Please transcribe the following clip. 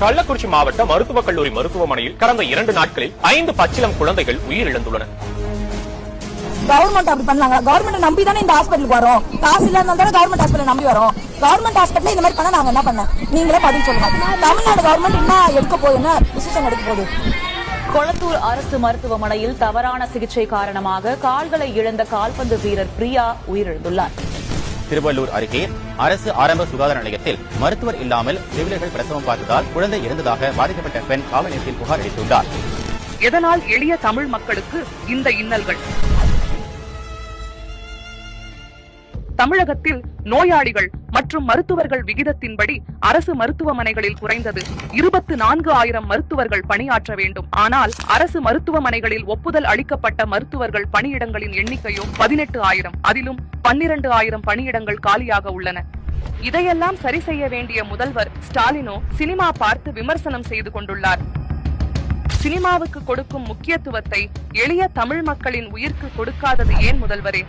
கள்ளக்குறிச்சி மாவட்ட மருத்துவக் கல்லூரி மருத்துவமனையில் கடந்த 2 நாட்களில் 5 பச்சிளம் குழந்தைகள் உயிரிழந்துள்ளன. கவர்மெண்ட் அப்படி பண்ணாங்க. கவர்மெண்ட் நம்பி தானே இந்த ஹாஸ்பிட்டலுக்கு வரோம். காசு இல்லாம தானே கவர்மெண்ட் ஹாஸ்பிட்டல் நம்பி வரோம். கவர்மெண்ட் ஹாஸ்பிட்டல் இந்த மாதிரி பண்ண நாங்க என்ன பண்ண? நீங்களே பதில் சொல்லுங்க. தமிழ்நாடு கவர்மெண்ட் என்ன எடுக்க போகுது, என்ன டிசிஷன் எடுக்க போகுது? கொளத்தூர் அரசு மருத்துவமனையில் தவறான சிகிச்சை காரணமாக கால்களை இழந்த கால்பந்து வீரர் பிரியா உயிரிழந்துள்ளார். திருவள்ளூர் அருகே அரசு ஆரம்ப சுகாதார நிலையத்தில் மருத்துவர் இல்லாமல் செவிலியர்கள் பிரசவம் பார்த்ததால் குழந்தை இறந்ததாக பாதிக்கப்பட்ட பெண் காவல் நிலையத்தில் புகார் அளித்துள்ளார். எதனால் எளிய தமிழ் மக்களுக்கு இந்த இன்னல்கள்? தமிழகத்தில் நோயாளிகள் மற்றும் மருத்துவர்கள் விகிதத்தின்படி அரசு மருத்துவமனைகளில் குறைந்தது 24,000 மருத்துவர்கள் பணியாற்ற வேண்டும். ஆனால் அரசு மருத்துவமனைகளில் ஒப்புதல் அளிக்கப்பட்ட மருத்துவர்கள் பணியிடங்களின் எண்ணிக்கையோ 18,000. அதிலும் 12,000 பணியிடங்கள் காலியாக உள்ளன. இதையெல்லாம் சரி செய்ய வேண்டிய முதல்வர் ஸ்டாலினோ சினிமா பார்த்து விமர்சனம் செய்து கொண்டுள்ளார். சினிமாவுக்கு கொடுக்கும் முக்கியத்துவத்தை எளிய தமிழ் மக்களின் உயிருக்கு கொடுக்காதது ஏன் முதல்வரே?